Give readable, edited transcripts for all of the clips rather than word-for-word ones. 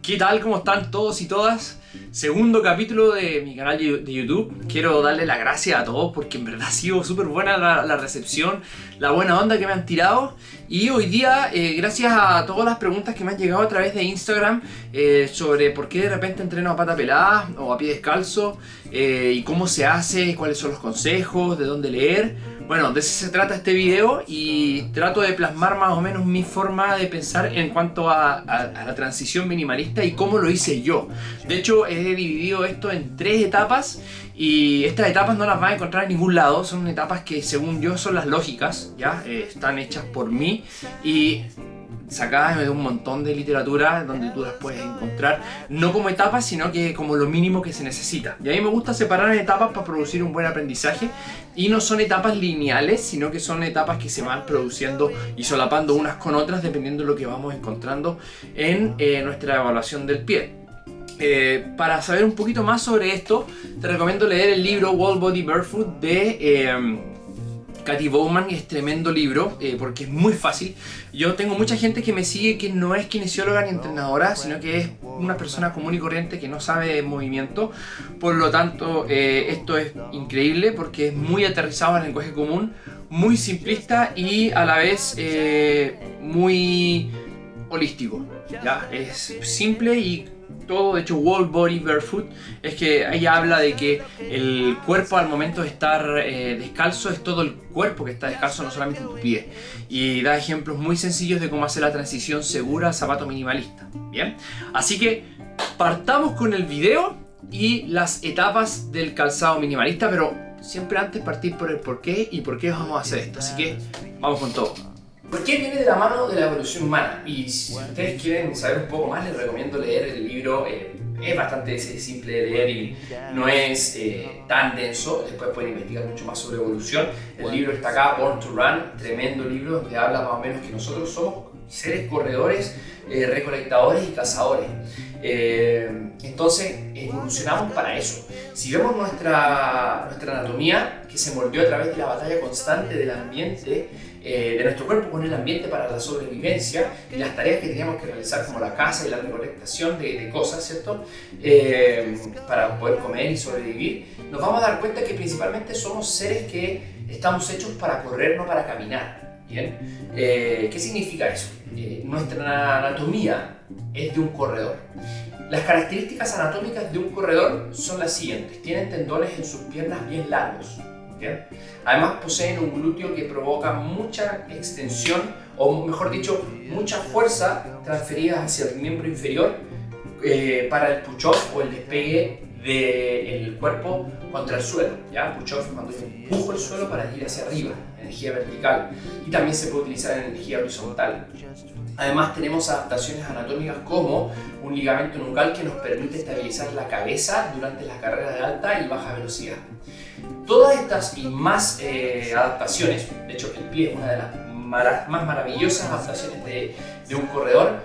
¿Qué tal? ¿Cómo están todos y todas? Segundo capítulo de mi canal de YouTube. Quiero darle las gracias a todos porque en verdad ha sido súper buena la recepción, la buena onda que me han tirado. Y hoy día, gracias a todas las preguntas que me han llegado a través de Instagram sobre por qué de repente entreno a pata pelada o a pie descalzo, y cómo se hace, cuáles son los consejos, de dónde leer. Bueno, de eso se trata este video y trato de plasmar más o menos mi forma de pensar en cuanto a la transición minimalista y cómo lo hice yo. De hecho, he dividido esto en 3 etapas y estas etapas no las vas a encontrar en ningún lado. Son etapas que según yo son las lógicas, ¿ya? Están hechas por mí y sacadas de un montón de literatura donde tú las puedes encontrar, no como etapas, sino que como lo mínimo que se necesita. Y a mí me gusta separar en etapas para producir un buen aprendizaje, y no son etapas lineales, sino que son etapas que se van produciendo y solapando unas con otras dependiendo de lo que vamos encontrando en nuestra evaluación del pie. Para saber un poquito más sobre esto, te recomiendo leer el libro Whole Body Barefoot de Cathy Bowman. Es tremendo libro porque es muy fácil. Yo tengo mucha gente que me sigue que no es kinesióloga ni entrenadora, sino que es una persona común y corriente que no sabe de movimiento. Por lo tanto, esto es increíble porque es muy aterrizado en el lenguaje común, muy simplista y a la vez muy holístico. ¿Ya? Es simple y todo. De hecho, Whole Body Barefoot es que ella habla de que el cuerpo al momento de estar descalzo es todo el cuerpo que está descalzo, no solamente tu pie, y da ejemplos muy sencillos de cómo hacer la transición segura al zapato minimalista. Bien, así que partamos con el video y las etapas del calzado minimalista, pero siempre antes partir por el porqué y por qué vamos a hacer esto. Así que vamos con todo. ¿Por qué viene de la mano de la evolución humana? Y si ustedes quieren saber un poco más, les recomiendo leer el libro. Es bastante simple de leer y no es tan denso. Después pueden investigar mucho más sobre evolución. El libro está acá, Born to Run, tremendo libro donde habla más o menos que nosotros somos seres corredores, recolectadores y cazadores. Entonces evolucionamos para eso. Si vemos nuestra anatomía, que se moldeó a través de la batalla constante del ambiente, de nuestro cuerpo con el ambiente para la sobrevivencia y las tareas que teníamos que realizar, como la caza y la recolectación de cosas, ¿cierto? Para poder comer y sobrevivir, nos vamos a dar cuenta que principalmente somos seres que estamos hechos para correr, no para caminar. ¿Bien? ¿Qué significa eso? Nuestra anatomía es de un corredor. Las características anatómicas de un corredor son las siguientes: tienen tendones en sus piernas bien largos. ¿Bien? Además poseen un glúteo que provoca mucha extensión, o mejor dicho, mucha fuerza transferida hacia el miembro inferior para el push-off o el despegue del cuerpo contra el suelo. ¿Ya? Push-off es cuando yo empujo el suelo para ir hacia arriba, energía vertical, y también se puede utilizar en energía horizontal. Además tenemos adaptaciones anatómicas como un ligamento nucal que nos permite estabilizar la cabeza durante las carreras de alta y baja velocidad. Todas estas y más adaptaciones, de hecho el pie es una de las más maravillosas adaptaciones de un corredor,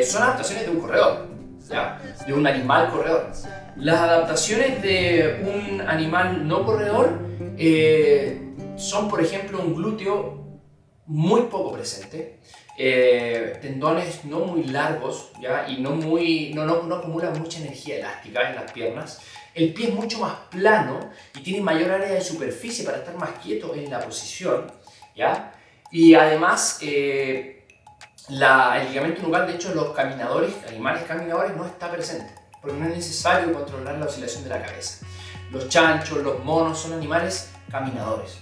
son adaptaciones de un corredor, ¿ya? De un animal corredor. Las adaptaciones de un animal no corredor son, por ejemplo, un glúteo muy poco presente, tendones no muy largos, ¿ya? Y no acumulan mucha energía elástica en las piernas. El pie es mucho más plano y tiene mayor área de superficie para estar más quieto en la posición, ¿ya? Y además el ligamento nucal, de hecho, en los animales caminadores no está presente, porque no es necesario controlar la oscilación de la cabeza. Los chanchos, los monos son animales caminadores.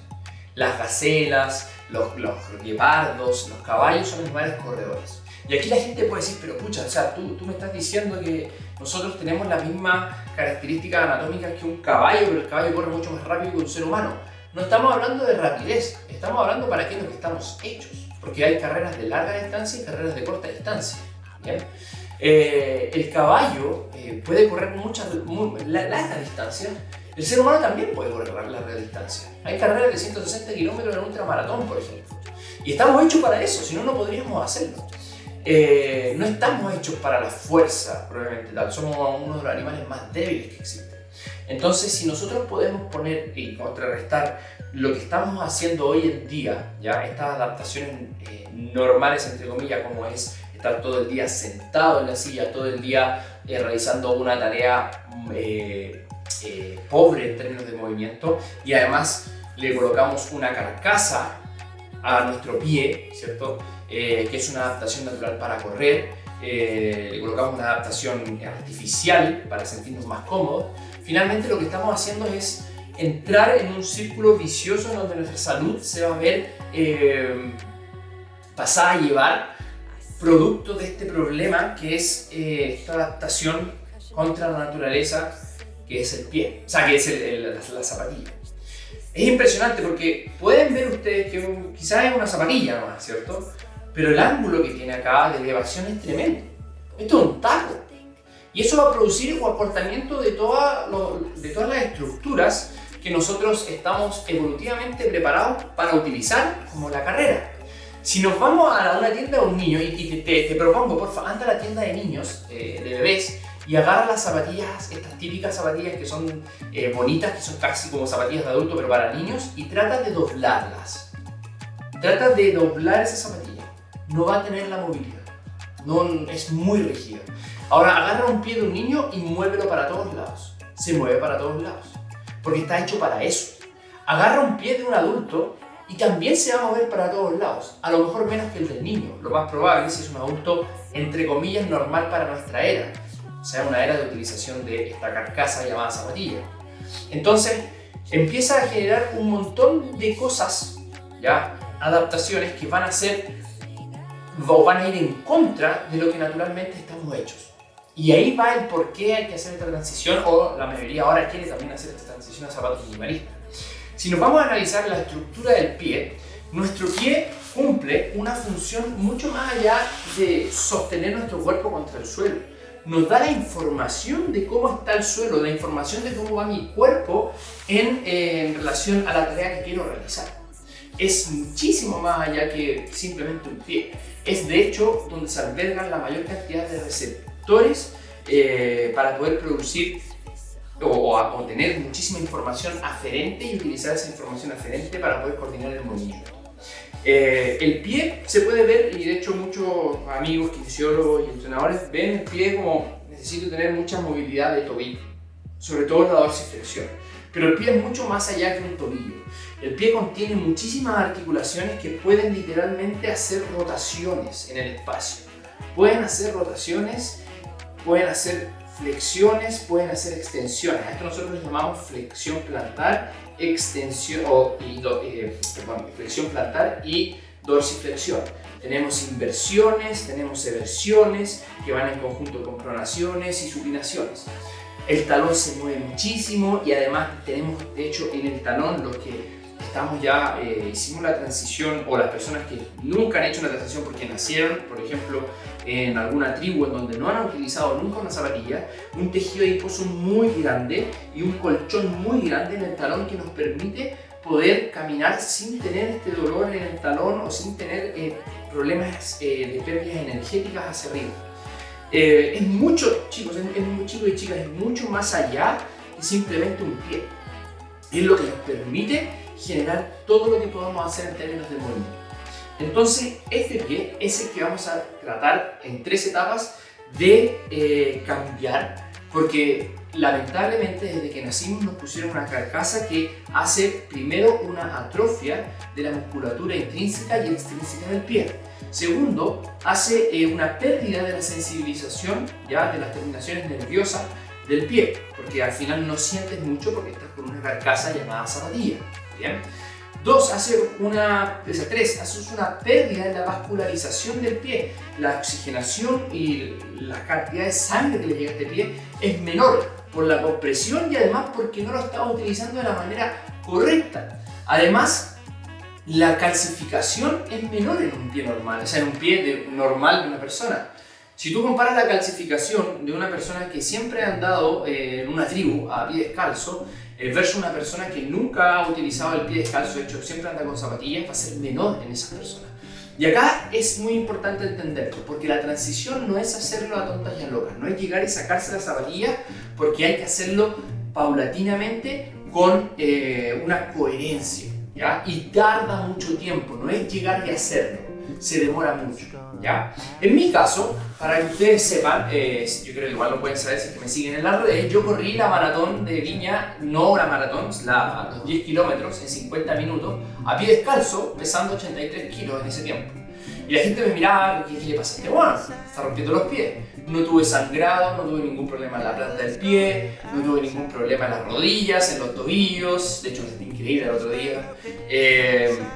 Las gacelas, los guepardos, los caballos son animales corredores. Y aquí la gente puede decir, pero pucha, o sea, tú me estás diciendo que nosotros tenemos la misma característica anatómica que un caballo, pero el caballo corre mucho más rápido que un ser humano. No estamos hablando de rapidez, estamos hablando para qué es lo que estamos hechos. Porque hay carreras de larga distancia y carreras de corta distancia. ¿Bien? El caballo puede correr largas distancias. El ser humano también puede correr larga distancia. Hay carreras de 160 kilómetros en un ultramaratón, por ejemplo. Y estamos hechos para eso, si no, no podríamos hacerlo. No estamos hechos para la fuerza, probablemente tal. Somos uno de los animales más débiles que existen. Entonces, si nosotros podemos poner y contrarrestar lo que estamos haciendo hoy en día, ya estas adaptaciones normales, entre comillas, como es estar todo el día sentado en la silla, todo el día realizando una tarea pobre en términos de movimiento, y además le colocamos una carcasa a nuestro pie, ¿cierto? Que es una adaptación natural para correr, le colocamos una adaptación artificial para sentirnos más cómodos. Finalmente lo que estamos haciendo es entrar en un círculo vicioso en donde nuestra salud se va a ver pasada a llevar producto de este problema que es esta adaptación contra la naturaleza, que es el pie, o sea, que es la zapatilla. Es impresionante porque pueden ver ustedes que quizás es una zapatilla nomás, ¿cierto? Pero el ángulo que tiene acá de elevación es tremendo. Esto es un taco. Y eso va a producir un acortamiento de todas las estructuras que nosotros estamos evolutivamente preparados para utilizar, como la carrera. Si nos vamos a una tienda de un niño, y te propongo, porfa, anda a la tienda de niños, de bebés, y agarra las zapatillas, estas típicas zapatillas que son bonitas, que son casi como zapatillas de adulto, pero para niños, y trata de doblarlas. Trata de doblar esa zapatilla. No va a tener la movilidad. No, es muy rígida. Ahora, agarra un pie de un niño y muévelo para todos lados. Se mueve para todos lados. Porque está hecho para eso. Agarra un pie de un adulto y también se va a mover para todos lados. A lo mejor menos que el del niño. Lo más probable si es un adulto, entre comillas, normal para nuestra era. O sea, una era de utilización de esta carcasa llamada zapatilla. Entonces, empieza a generar un montón de cosas, ¿ya? Adaptaciones que van a ser o van a ir en contra de lo que naturalmente estamos hechos. Y ahí va el por qué hay que hacer esta transición, o la mayoría ahora quiere también hacer esta transición a zapatos minimalistas. Si nos vamos a analizar la estructura del pie, nuestro pie cumple una función mucho más allá de sostener nuestro cuerpo contra el suelo. Nos da la información de cómo está el suelo, la información de cómo va mi cuerpo en relación a la tarea que quiero realizar. Es muchísimo más allá que simplemente un pie. Es de hecho donde se albergan la mayor cantidad de receptores para poder producir o tener muchísima información aferente y utilizar esa información aferente para poder coordinar el movimiento. El pie se puede ver, y de hecho muchos amigos, kinesiólogos y entrenadores ven el pie como necesito tener mucha movilidad de tobillo, sobre todo la dorsiflexión. Pero el pie es mucho más allá que un tobillo. El pie contiene muchísimas articulaciones que pueden literalmente hacer rotaciones en el espacio. Pueden hacer rotaciones, pueden hacer flexiones, pueden hacer extensiones. A esto nosotros le llamamos flexión plantar, flexión plantar y dorsiflexión. Tenemos inversiones, tenemos eversiones que van en conjunto con pronaciones y supinaciones. El talón se mueve muchísimo y además tenemos, de hecho, en el talón los que estamos ya, hicimos la transición, o las personas que nunca han hecho una transición porque nacieron, por ejemplo, en alguna tribu en donde no han utilizado nunca una zapatilla, un tejido adiposo muy grande y un colchón muy grande en el talón que nos permite poder caminar sin tener este dolor en el talón o sin tener problemas de pérdidas energéticas hacia arriba. Es mucho, chicos, chicos y chicas, es mucho más allá que simplemente un pie. Es lo que nos permite generar todo lo que podamos hacer en términos de movimiento. Entonces, este pie es el que vamos a tratar en 3 etapas de cambiar, porque lamentablemente desde que nacimos nos pusieron una carcasa que hace primero una atrofia de la musculatura intrínseca y extrínseca del pie. Segundo, hace una pérdida de la sensibilización ya de las terminaciones nerviosas del pie, porque al final no sientes mucho porque estás con una carcasa llamada zapatilla. ¿Bien? 2, tres, haces una pérdida en la vascularización del pie. La oxigenación y la cantidad de sangre que le llega a este pie es menor por la compresión y además porque no lo estamos utilizando de la manera correcta. Además, la calcificación es menor en un pie normal, o sea, en un pie normal de una persona. Si tú comparas la calcificación de una persona que siempre ha andado en una tribu a pie descalzo versus una persona que nunca ha utilizado el pie descalzo, de hecho siempre anda con zapatillas, va a ser menor en esa persona. Y acá es muy importante entenderlo, porque la transición no es hacerlo a tontas y a locas, no es llegar y sacarse la zapatilla, porque hay que hacerlo paulatinamente con una coherencia, ¿ya? Y tarda mucho tiempo, no es llegar y hacerlo. se demora mucho, ¿ya? En mi caso, para que ustedes sepan, yo creo que igual lo pueden saber si es que me siguen en las redes, yo corrí la maratón de Viña, no la maratón, los 10 kilómetros en 50 minutos, a pie descalzo, pesando 83 kilos en ese tiempo. Y la gente me miraba, ¿qué le pasa a este bueno? Está rompiendo los pies. No tuve sangrado, no tuve ningún problema en la planta del pie, no tuve ningún problema en las rodillas, en los tobillos. De hecho, me sentí increíble el otro día.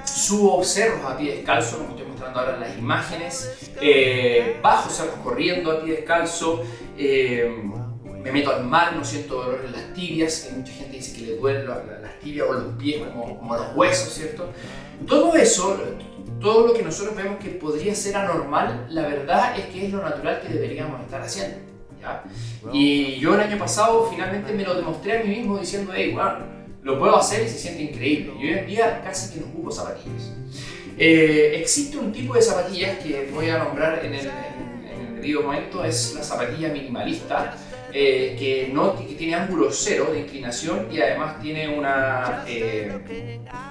Subo cerros a pie descalzo, como estoy mostrando ahora en las imágenes. Bajo cerros corriendo a pie descalzo. Me meto al mar, no siento dolor en las tibias. Hay mucha gente que dice que le duelen las tibias o los pies como los huesos, ¿cierto? Todo eso, todo lo que nosotros vemos que podría ser anormal, la verdad es que es lo natural que deberíamos estar haciendo, ¿ya? Y yo el año pasado finalmente me lo demostré a mí mismo diciendo, hey, bueno, lo puedo hacer y se siente increíble. Y hoy en día casi que no ocupo zapatillas. Existe un tipo de zapatillas que voy a nombrar en el debido momento, es la zapatilla minimalista, que tiene ángulo cero de inclinación y además tiene una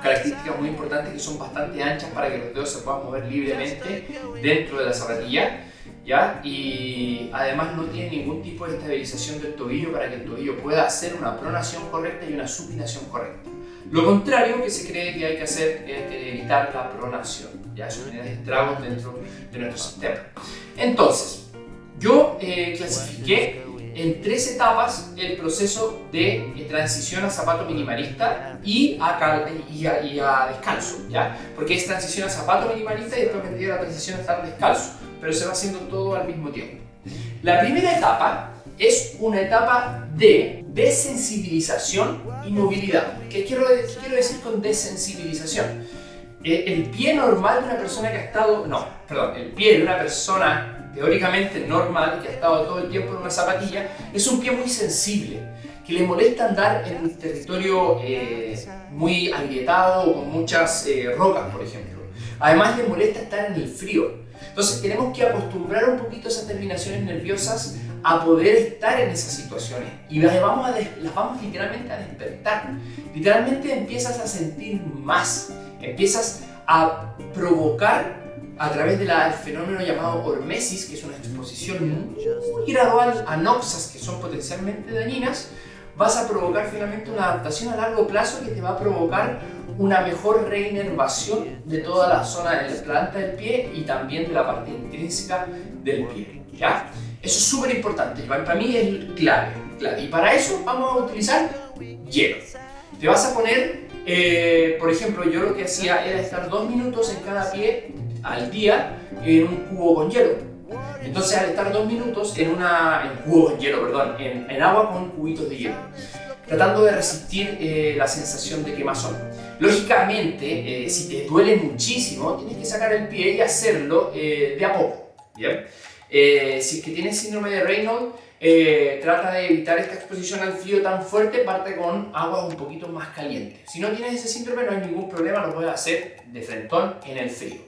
característica muy importante, que son bastante anchas para que los dedos se puedan mover libremente dentro de la zapatilla, ¿ya? Y además no tiene ningún tipo de estabilización del tobillo para que el tobillo pueda hacer una pronación correcta y una supinación correcta. Lo contrario que se cree que hay que hacer es evitar la pronación, ¿ya? Eso genera estragos dentro de nuestro sistema. Entonces, yo clasifiqué en 3 etapas el proceso de transición a zapato minimalista y a descalzo, ¿ya? Porque es transición a zapato minimalista y después vendría la transición a estar descalzo, pero se va haciendo todo al mismo tiempo. La primera etapa es una etapa de desensibilización y movilidad. ¿Qué quiero decir con desensibilización? El pie normal de una persona que ha estado... el pie de una persona teóricamente normal, que ha estado todo el tiempo en una zapatilla, es un pie muy sensible, que le molesta andar en un territorio muy agrietado o con muchas rocas, por ejemplo. Además le molesta estar en el frío. Entonces tenemos que acostumbrar un poquito esas terminaciones nerviosas a poder estar en esas situaciones y las vamos literalmente a despertar. Literalmente empiezas a sentir más, empiezas a provocar a través del fenómeno llamado hormesis, que es una exposición muy gradual a noxas que son potencialmente dañinas, vas a provocar finalmente una adaptación a largo plazo que te va a provocar una mejor reinervación de toda la zona de la planta del pie y también de la parte intrínseca del pie, ¿ya? Eso es súper importante, para mí es clave. Y para eso vamos a utilizar hielo. Te vas a poner, por ejemplo, yo lo que hacía era estar 2 minutos en cada pie al día en un cubo con hielo. Entonces, al estar 2 minutos en agua con cubitos de hielo, tratando de resistir la sensación de quemazón. Lógicamente, si te duele muchísimo, tienes que sacar el pie y hacerlo de a poco, ¿bien? Si es que tienes síndrome de Raynaud, trata de evitar esta exposición al frío tan fuerte, parte con agua un poquito más caliente. Si no tienes ese síndrome, no hay ningún problema, lo puedes hacer de frentón en el frío.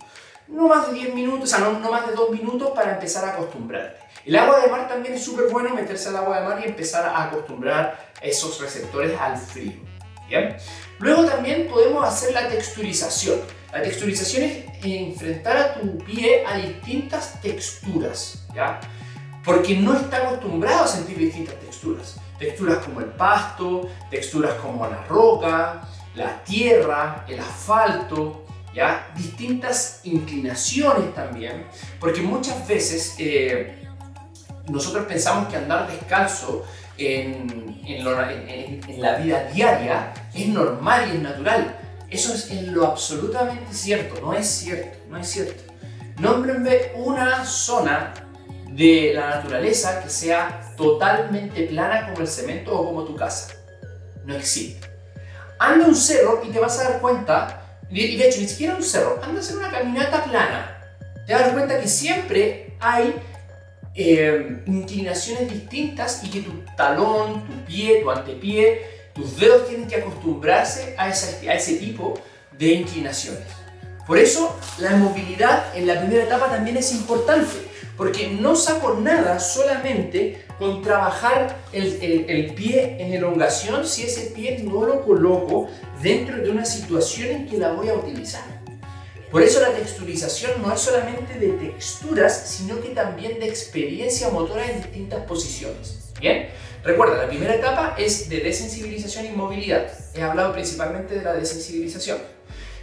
No más de 10 minutos, no más de 2 minutos para empezar a acostumbrarte. El agua de mar también es súper bueno, meterse al agua de mar y empezar a acostumbrar esos receptores al frío, ¿bien? Luego también podemos hacer la texturización. La texturización es enfrentar a tu pie a distintas texturas, ¿ya? Porque no está acostumbrado a sentir distintas texturas. Texturas como el pasto, texturas como la roca, la tierra, el asfalto, ¿ya? Distintas inclinaciones también, porque muchas veces nosotros pensamos que andar descalzo en la vida diaria es normal y es natural. Eso es en lo absolutamente cierto, no es cierto, no es cierto. Nómbrenme una zona de la naturaleza que sea totalmente plana como el cemento o como tu casa. No existe. Anda a un cerro y te vas a dar cuenta, y de hecho ni siquiera un cerro, anda a hacer una caminata plana. Te vas a dar cuenta que siempre hay inclinaciones distintas y que tu talón, tu pie, tu antepié, tus dedos tienen que acostumbrarse a ese tipo de inclinaciones. Por eso la movilidad en la primera etapa también es importante, porque no saco nada solamente con trabajar el pie en elongación si ese pie no lo coloco dentro de una situación en que la voy a utilizar. Por eso la texturización no es solamente de texturas, sino que también de experiencia motora en distintas posiciones. ¿Bien? Recuerda, la primera etapa es de desensibilización y movilidad. He hablado principalmente de la desensibilización,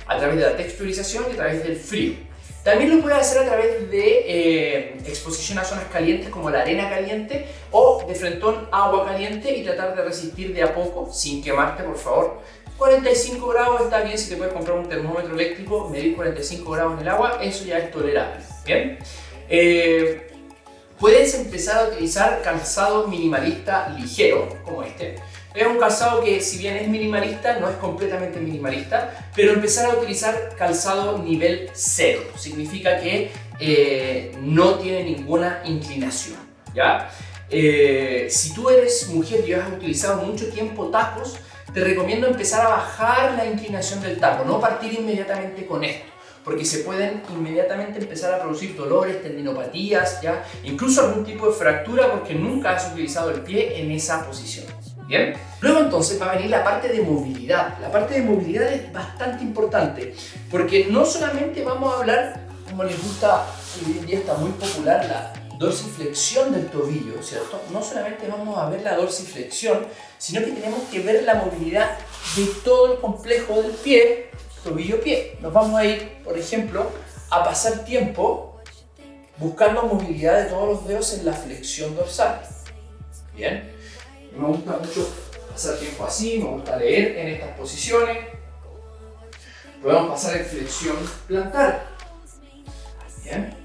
a través de la texturización y a través del frío. También lo puedes hacer a través de exposición a zonas calientes como la arena caliente o de frentón agua caliente y tratar de resistir de a poco, sin quemarte por favor. 45 grados está bien, si te puedes comprar un termómetro eléctrico, medir 45 grados en el agua, eso ya es tolerable. ¿Bien? Puedes empezar a utilizar calzado minimalista ligero, como este. Es un calzado que, si bien es minimalista, no es completamente minimalista, pero empezar a utilizar calzado nivel 0. Significa que no tiene ninguna inclinación, ¿ya? Si tú eres mujer y has utilizado mucho tiempo tacos, te recomiendo empezar a bajar la inclinación del taco, no partir inmediatamente con esto, porque se pueden inmediatamente empezar a producir dolores, tendinopatías, ¿ya? Incluso algún tipo de fractura porque nunca has utilizado el pie en esa posición. ¿Bien? Luego entonces va a venir la parte de movilidad. La parte de movilidad es bastante importante porque no solamente vamos a hablar, como les gusta, hoy en día está muy popular, la dorsiflexión del tobillo, ¿cierto? No solamente vamos a ver la dorsiflexión, sino que tenemos que ver la movilidad de todo el complejo del pie, tobillo-pie. Nos vamos a ir, por ejemplo, a pasar tiempo buscando movilidad de todos los dedos en la flexión dorsal. ¿Bien? Me gusta mucho pasar tiempo así, me gusta leer en estas posiciones. Podemos pasar en flexión plantar. Bien.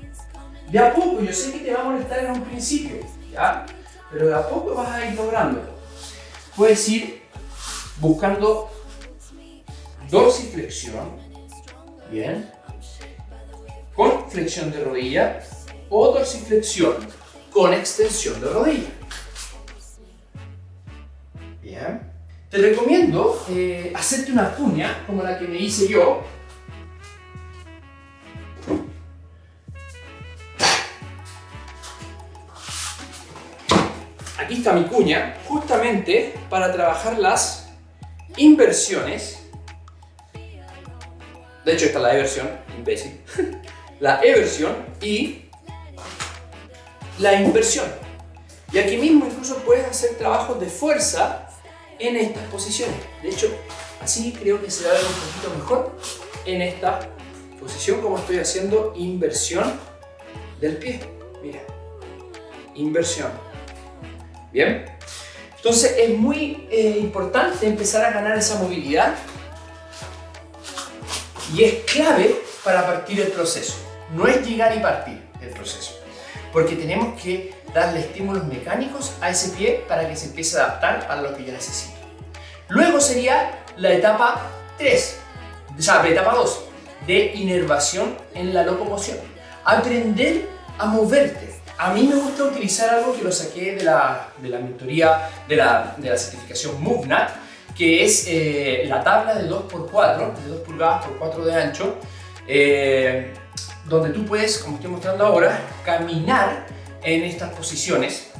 De a poco, yo sé que te va a molestar en un principio, ¿ya? Pero de a poco vas a ir lográndolo. Puedes ir buscando dorsiflexión, bien, con flexión de rodilla o dorsiflexión con extensión de rodilla. Bien. Te recomiendo hacerte una cuña como la que me hice yo. Aquí está mi cuña, justamente para trabajar las inversiones. De hecho, esta es la eversión, imbécil. La eversión y la inversión. Y aquí mismo incluso puedes hacer trabajos de fuerza en estas posiciones. De hecho, así creo que se va a ver un poquito mejor en esta posición, como estoy haciendo inversión del pie. Mira, inversión. Bien. Entonces es muy importante empezar a ganar esa movilidad y es clave para partir el proceso. No es llegar y partir el proceso, porque tenemos que darle estímulos mecánicos a ese pie para que se empiece a adaptar a lo que yo necesito. Luego sería la etapa 3, o sea, la etapa 2, de inervación en la locomoción. Aprender a moverte. A mí me gusta utilizar algo que lo saqué de la mentoría, de la certificación MoveNat, que es la tabla de 2x4, de 2 pulgadas por 4 de ancho, donde tú puedes, como estoy mostrando ahora, caminar en estas posiciones,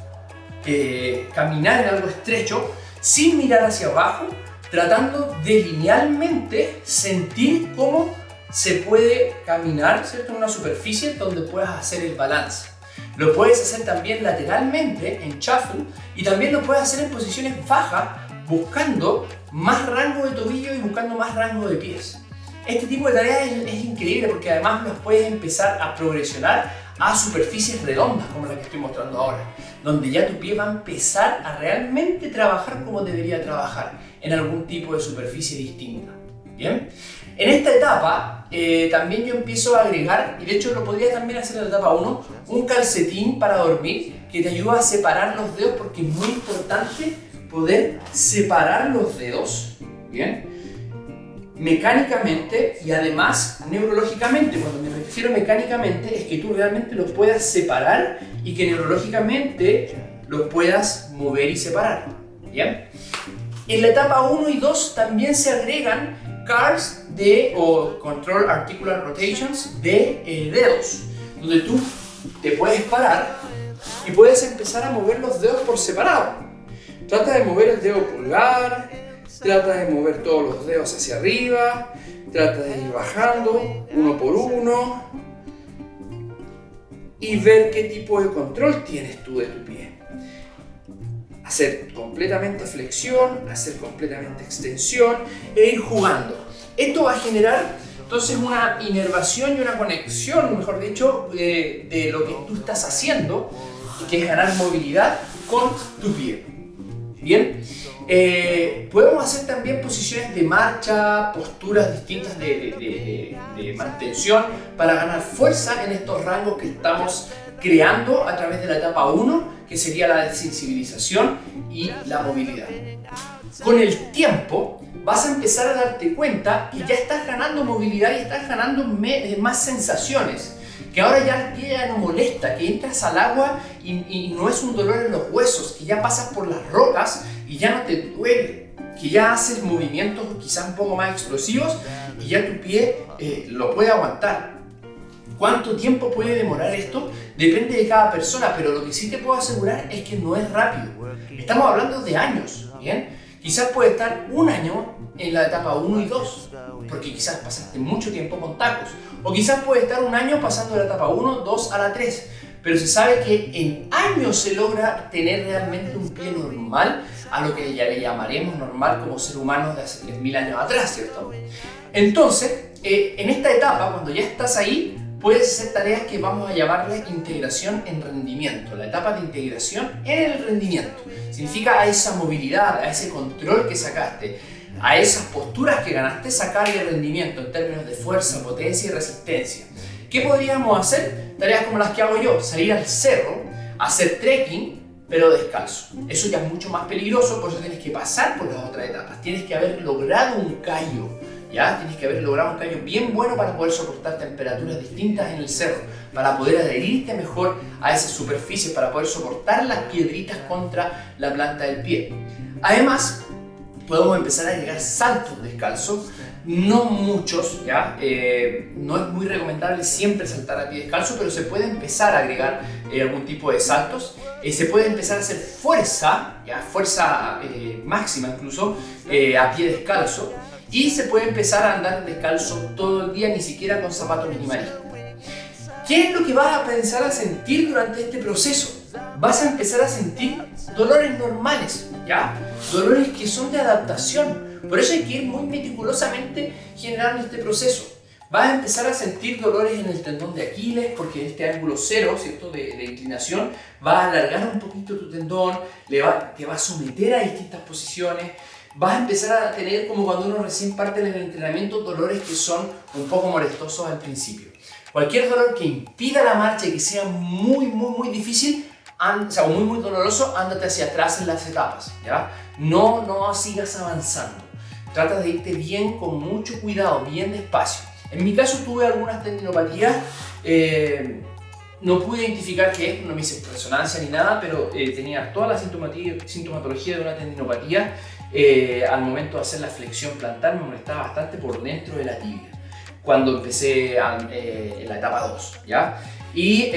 caminar en algo estrecho, sin mirar hacia abajo, tratando de linealmente sentir cómo se puede caminar, ¿cierto?, en una superficie donde puedas hacer el balance. Lo puedes hacer también lateralmente en shuffle y también lo puedes hacer en posiciones bajas, buscando más rango de tobillo y buscando más rango de pies. Este tipo de tareas es increíble porque además los puedes empezar a progresionar a superficies redondas como la que estoy mostrando ahora, donde ya tu pie va a empezar a realmente trabajar como debería trabajar en algún tipo de superficie distinta. ¿Bien? En esta etapa también yo empiezo a agregar, y de hecho lo podría también hacer en la etapa 1, un calcetín para dormir que te ayuda a separar los dedos porque es muy importante poder separar los dedos, ¿bien?, mecánicamente y además neurológicamente. Cuando me refiero mecánicamente es que tú realmente los puedas separar y que neurológicamente los puedas mover y separar. ¿Bien? En la etapa 1 y 2 también se agregan CARs o Control Articular Rotations de dedos, donde tú te puedes parar y puedes empezar a mover los dedos por separado. Trata de mover el dedo pulgar, trata de mover todos los dedos hacia arriba, Trata de ir bajando uno por uno y ver qué tipo de control tienes tú de tu pie. Hacer completamente flexión, hacer completamente extensión e ir jugando. Esto va a generar entonces una inervación y una conexión, mejor dicho, de lo que tú estás haciendo, que es ganar movilidad con tu pie. Bien, podemos hacer también posiciones de marcha, posturas distintas de mantención para ganar fuerza en estos rangos que estamos creando a través de la etapa 1, que sería la desensibilización y la movilidad. Con el tiempo vas a empezar a darte cuenta que ya estás ganando movilidad y estás ganando más sensaciones, que ahora ya el pie ya no molesta, que entras al agua y no es un dolor en los huesos, que ya pasas por las rocas y ya no te duele, que ya haces movimientos quizás un poco más explosivos y ya tu pie lo puede aguantar. ¿Cuánto tiempo puede demorar esto? Depende de cada persona, pero lo que sí te puedo asegurar es que no es rápido. Estamos hablando de años, ¿bien? Quizás puede estar un año en la etapa 1 y 2, porque quizás pasaste mucho tiempo con tacos. O quizás puede estar un año pasando de la etapa 1, 2 a la 3. Pero se sabe que en años se logra tener realmente un pie normal, a lo que ya le llamaremos normal como ser humanos de hace 3.000 años atrás, ¿cierto? Entonces, en esta etapa, cuando ya estás ahí, puedes hacer tareas que vamos a llamarle integración en rendimiento. La etapa de integración en el rendimiento. Significa a esa movilidad, a ese control que sacaste, a esas posturas que ganaste, sacarle rendimiento en términos de fuerza, potencia y resistencia. ¿Qué podríamos hacer? Tareas como las que hago yo, salir al cerro, hacer trekking, pero descalzo. Eso ya es mucho más peligroso, por eso tienes que pasar por las otras etapas. Tienes que haber logrado un callo, ¿ya? Tienes que haber logrado un callo bien bueno para poder soportar temperaturas distintas en el cerro, para poder adherirte mejor a esa superficie, para poder soportar las piedritas contra la planta del pie. Además, podemos empezar a agregar saltos descalzos, no muchos, ¿ya? No es muy recomendable siempre saltar a pie descalzo, pero se puede empezar a agregar algún tipo de saltos. Se puede empezar a hacer fuerza, ¿ya? Fuerza máxima incluso, a pie descalzo. Y se puede empezar a andar descalzo todo el día, ni siquiera con zapatos minimalistas. ¿Qué es lo que vas a empezar a sentir durante este proceso? Vas a empezar a sentir dolores normales, ¿ya? Dolores que son de adaptación. Por eso hay que ir muy meticulosamente generando este proceso. Vas a empezar a sentir dolores en el tendón de Aquiles, porque este ángulo cero, ¿cierto?, de inclinación va a alargar un poquito tu tendón, te va a someter a distintas posiciones. Vas a empezar a tener, como cuando uno recién parte del entrenamiento, dolores que son un poco molestosos al principio. Cualquier dolor que impida la marcha y que sea muy difícil, o muy doloroso, ándate hacia atrás en las etapas, ¿ya? No sigas avanzando. Trata de irte bien, con mucho cuidado, bien despacio. En mi caso tuve algunas tendinopatías, no pude identificar qué es, no me hice resonancia ni nada, pero tenía toda la sintomatología de una tendinopatía. Al momento de hacer la flexión plantar me molestaba bastante por dentro de la tibia, cuando empecé en la etapa 2, ¿ya? Y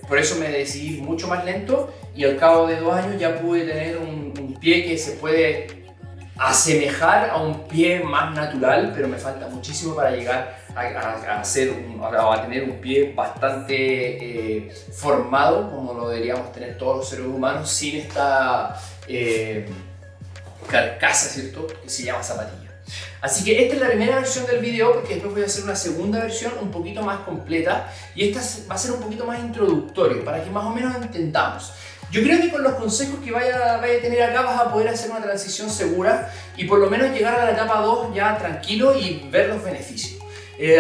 por eso me decidí mucho más lento y al cabo de 2 años ya pude tener un pie que se puede asemejar a un pie más natural, pero me falta muchísimo para llegar a tener un pie bastante formado, como lo deberíamos tener todos los seres humanos, sin esta carcasa, ¿cierto?, que se llama zapatilla. Así que esta es la primera versión del video, porque después voy a hacer una segunda versión un poquito más completa y esta va a ser un poquito más introductorio para que más o menos entendamos. Yo creo que con los consejos que vaya a tener acá vas a poder hacer una transición segura y por lo menos llegar a la etapa 2 ya tranquilo y ver los beneficios.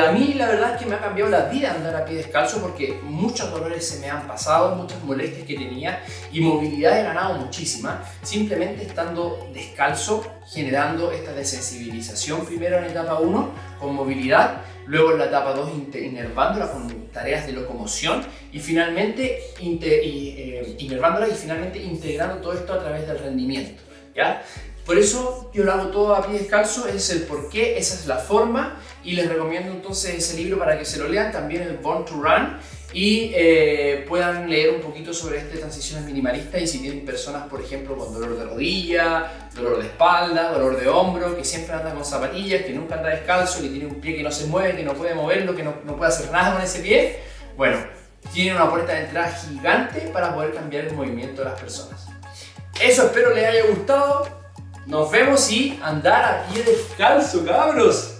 A mí la verdad es que me ha cambiado la vida andar a pie descalzo, porque muchos dolores se me han pasado, muchas molestias que tenía y movilidad he ganado muchísima simplemente estando descalzo, generando esta desensibilización primero en la etapa 1 con movilidad, luego en la etapa 2 inervándola con tareas de locomoción y finalmente inervándola y finalmente integrando todo esto a través del rendimiento, ¿ya? Por eso yo lo hago todo a pie descalzo, ese es el porqué, esa es la forma y les recomiendo entonces ese libro para que se lo lean, también el Born to Run, y puedan leer un poquito sobre estas transiciones minimalistas y si tienen personas, por ejemplo, con dolor de rodilla, dolor de espalda, dolor de hombro, que siempre andan con zapatillas, que nunca anda descalzo, que tiene un pie que no se mueve, que no puede moverlo, que no puede hacer nada con ese pie, bueno, tienen una puerta de entrada gigante para poder cambiar el movimiento de las personas. Eso espero les haya gustado. Nos vemos y andar a pie descalzo, cabros.